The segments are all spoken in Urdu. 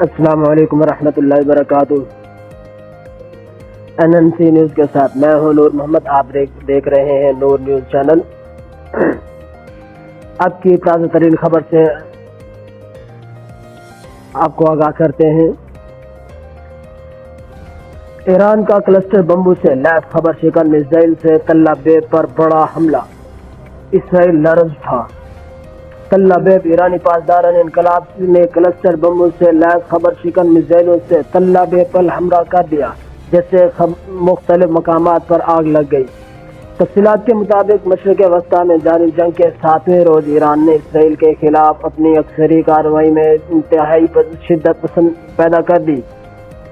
السلام علیکم ورحمۃ اللہ وبرکاتہ۔ NNC نیوز کے ساتھ میں ہوں نور محمد، آپ دیکھ رہے ہیں نور نیوز چینل۔ اب کی تازہ ترین خبر سے آپ کو آگاہ کرتے ہیں۔ ایران کا کلسٹر بمبو سے لیس خبر شکن میزائل سے تل ابیب پر بڑا حملہ، اسرائیل لرز تھا۔ تل ابیب ایرانی پاسداران انقلاب نے کلسٹر بمبو سے لیس خبر شکن میزائلوں سے تل ابیب پر حملہ کر دیا، جس سے مختلف مقامات پر آگ لگ گئی۔ تفصیلات کے مطابق مشرق وسطیٰ میں جاری جنگ کے 7ویں روز ایران نے اسرائیل کے خلاف اپنی عسکری کارروائی میں انتہائی شدت پسند پیدا کر دی۔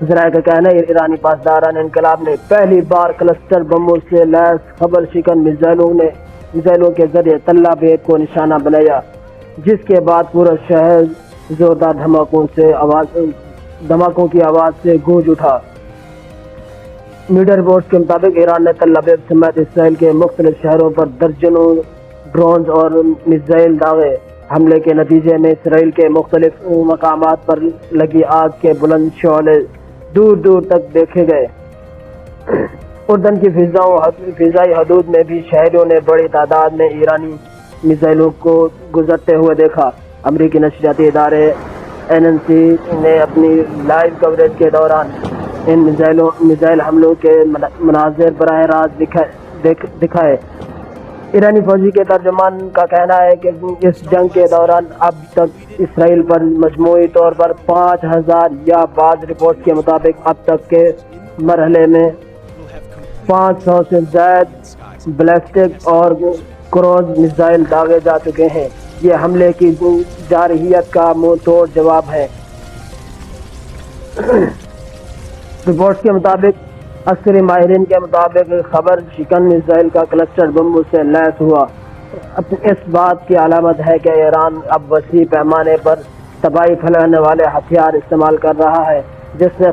ذرائع کا کہنا ہے ایرانی پاسداران انقلاب نے پہلی بار کلسٹر بمبوں سے لیس خبر شکن میزائلوں کے ذریعے تل ابیب کو نشانہ بنایا، جس کے بعد پورا شہر زوردار دھماکوں کی آواز سے گونج اٹھا۔ میڈیا رپورٹس کے مطابق ایران نے تل ابیب سمیت اسرائیل کے مختلف شہروں پر درجنوں ڈرونز اور میزائل داغے۔ حملے کے نتیجے میں اسرائیل کے مختلف مقامات پر لگی آگ کے بلند شعلے دور دور تک دیکھے گئے۔ اردن کی فضائی حدود میں بھی شہریوں نے بڑی تعداد میں ایرانی میزائلوں کو گزرتے ہوئے دیکھا۔ امریکی نشریاتی ادارے NNC نے اپنی لائیو کوریج کے دوران ان میزائل حملوں کے مناظر براہ راست دکھائے۔ ایرانی فوجی کے ترجمان کا کہنا ہے کہ اس جنگ کے دوران اب تک اسرائیل پر مجموعی طور پر 5000 یا بعض رپورٹ کے مطابق اب تک کے مرحلے میں 500 سے زائد بیلسٹک اور کروز میزائل داغے جا چکے ہیں۔ یہ حملے کی جارحیت کا منہ توڑ جواب ہے۔ رپورٹس کے مطابق عسکری ماہرین کے مطابق خبر شکن میزائل کا کلسٹر بمبو سے لیس ہوا اس بات کی علامت ہے کہ ایران اب وسیع پیمانے پر تباہی پھیلانے والے ہتھیار استعمال کر رہا ہے، جس سے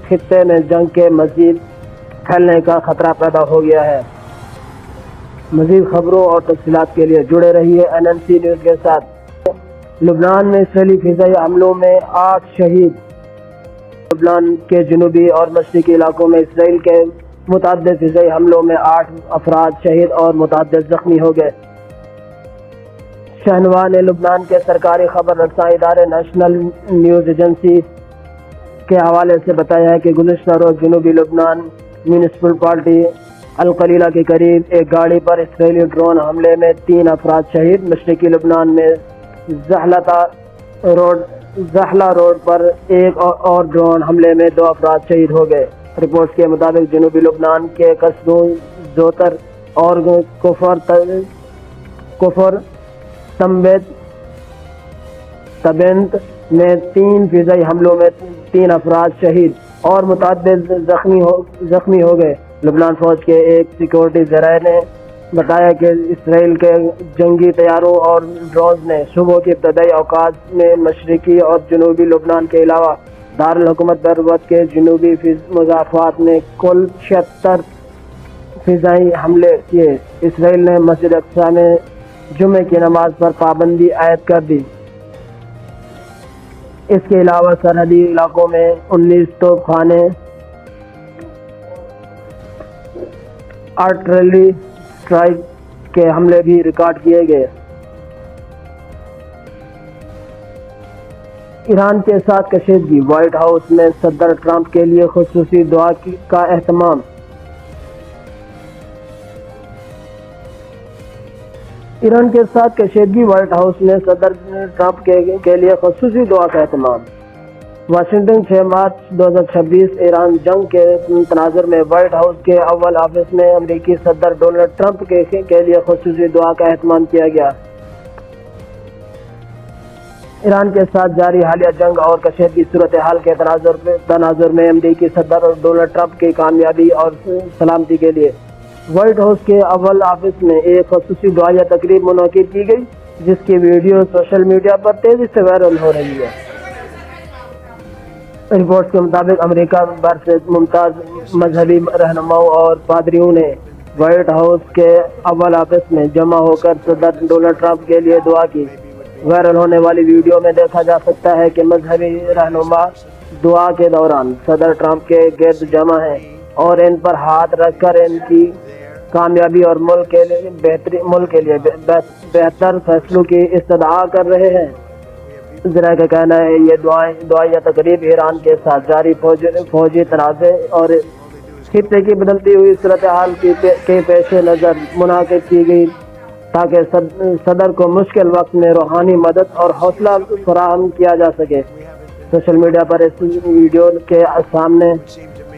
خطے میں جنگ کے مزید پھیلنے کا خطرہ پیدا ہو گیا ہے۔ مزید خبروں اور تفصیلات کے لیے جڑے رہیے NNC نیوز کے ساتھ۔ لبنان میں اسرائیلی فضائی حملوں میں 8 شہید۔ لبنان کے جنوبی اور مشرقی علاقوں میں اسرائیل کے متعدد فضائی حملوں میں 8 افراد شہید اور متعدد زخمی ہو گئے۔ شنہوا نے لبنان کے سرکاری خبر رساں ادارے نیشنل نیوز ایجنسی کے حوالے سے بتایا ہے کہ گزشتہ روز جنوبی لبنان میونسپل پارٹی القلیلہ کے قریب ایک گاڑی پر اسرائیلی ڈرون حملے میں 3 افراد شہید۔ مشرقی لبنان میں زحلہ روڈ پر ایک اور ڈرون حملے میں 2 افراد شہید ہو گئے۔ رپورٹس کے مطابق جنوبی لبنان کے قصبوں زوتر اور کفر تبنت میں 3 فضائی حملوں میں 3 افراد شہید اور متعدد زخمی ہو گئے۔ لبنان فوج کے ایک سیکورٹی ذرائع نے بتایا کہ اسرائیل کے جنگی طیاروں اور ڈرونز نے صبح کے ابتدائی اوقات میں مشرقی اور جنوبی لبنان کے علاوہ دارالحکومت بیروت کے جنوبی مضافات میں کل 76 فضائی حملے کیے۔ اسرائیل نے مسجد اقصی میں جمعے کی نماز پر پابندی عائد کر دی۔ اس کے علاوہ سرحدی علاقوں میں 19 توپ خانے، آرٹلری اسٹرائک کے حملے بھی ریکارڈ کیے گئے۔ ایران کے ساتھ کشیدگی، وائٹ ہاؤس میں صدر ٹرمپ کے لیے خصوصی دعا کا اہتمام۔ ایران کے ساتھ کشیدگی، وائٹ ہاؤس میں صدر ٹرمپ کے لیے خصوصی دعا کا اہتمام۔ واشنگٹن 6 مارچ 2026 ایران جنگ کے تناظر میں وائٹ ہاؤس کے اوول آفس میں امریکی صدر ڈونلڈ ٹرمپ کے لیے خصوصی دعا کا اہتمام کیا گیا۔ ایران کے ساتھ جاری حالیہ جنگ اور کشیدگی صورتحال کے تناظر میں امریکی صدر ڈونلڈ ٹرمپ کی کامیابی اور سلامتی کے لیے وائٹ ہاؤس کے اوول آفس میں ایک خصوصی دعائیہ تقریب منعقد کی گئی، جس کی ویڈیو سوشل میڈیا پر تیزی سے وائرل ہو رہی ہے۔ رپورٹس کے مطابق امریکہ بھر سے ممتاز مذہبی رہنماؤں اور پادریوں نے وائٹ ہاؤس کے اول آفس میں جمع ہو کر صدر ڈونلڈ ٹرمپ کے لیے دعا کی۔ وائرل ہونے والی ویڈیو میں دیکھا جا سکتا ہے کہ مذہبی رہنما دعا کے دوران صدر ٹرمپ کے گرد جمع ہیں اور ان پر ہاتھ رکھ کر ان کی کامیابی اور ملک کے لیے بہتر فیصلوں کی استدعا کر رہے ہیں۔ ذرائع کا کہنا ہے یہ دعائیہ تقریب ایران کے ساتھ جاری فوجی تنازع اور خطے کی بدلتی ہوئی صورتحال کے پیش نظر منعقد کی گئی تاکہ صدر کو مشکل وقت میں روحانی مدد اور حوصلہ فراہم کیا جا سکے۔ سوشل میڈیا پر اس ویڈیو کے سامنے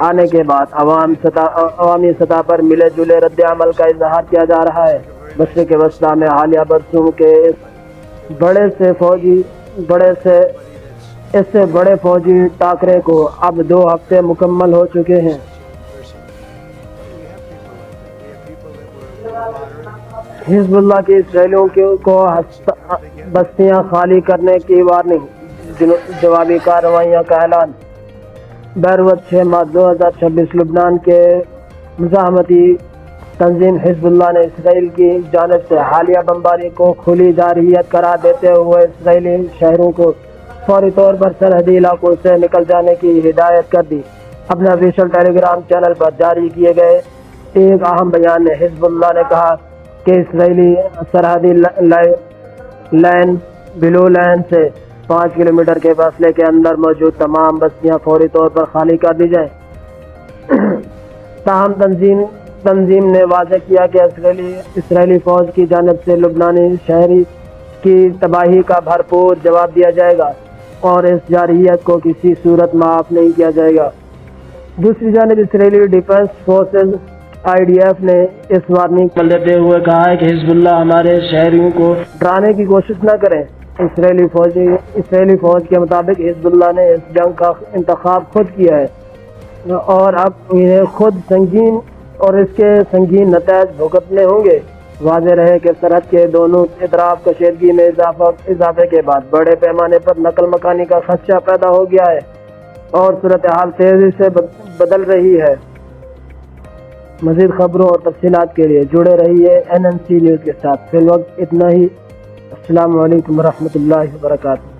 آنے کے بعد عوامی سطح پر ملے جلے رد عمل کا اظہار کیا جا رہا ہے۔ مشرق وسطیٰ میں حالیہ برسوں کے اس بڑے فوجی ٹاکرے کو اب 2 ہفتے مکمل ہو چکے ہیں۔ حزب اللہ کی اسرائیلیوں کو بستیاں خالی کرنے کی وارننگ، جوابی کارروائیوں کا اعلان۔ بیروت 6 مارچ 2026 لبنان کے مزاحمتی تنظیم حزب اللہ نے اسرائیل کی جانب سے حالیہ بمباری کو کھلی جارحیت قرار دیتے ہوئے اسرائیلی شہریوں کو فوری طور پر سرحدی علاقوں سے نکل جانے کی ہدایت کر دی۔ اپنے آفیشیل ٹیلی گرام چینل پر جاری کیے گئے ایک اہم بیان میں حزب اللہ نے کہا کہ اسرائیلی سرحدی لائن بلو لائن سے 5 کلومیٹر کے فاصلے کے اندر موجود تمام بستیاں فوری طور پر خالی کر دی جائیں۔ تاہم تنظیم نے واضح کیا کہ اسرائیلی فوج کی جانب سے لبنانی شہری کی تباہی کا بھرپور جواب دیا جائے گا اور اس جارحیت کو کسی صورت معاف نہیں کیا جائے گا۔ دوسری جانب اسرائیلی ڈیفنس فورسز IDF نے اس وارننگ کو دیتے ہوئے کہا ہے کہ حزب اللہ ہمارے شہریوں کو ڈرانے کی کوشش نہ کریں۔ اسرائیلی فوج کے مطابق حزب اللہ نے اس جنگ کا انتخاب خود کیا ہے اور اب انہیں خود اس کے سنگین نتائج بھگتنے ہوں گے۔ واضح رہے کہ سرحد کے دونوں اطراف کشیدگی میں اضافے کے بعد بڑے پیمانے پر نقل مکانی کا خدشہ پیدا ہو گیا ہے اور صورتحال تیزی سے بدل رہی ہے۔ مزید خبروں اور تفصیلات کے لیے جڑے رہیے NNC نیوز کے ساتھ۔ فی الوقت اتنا ہی۔ السلام علیکم ورحمۃ اللہ وبرکاتہ۔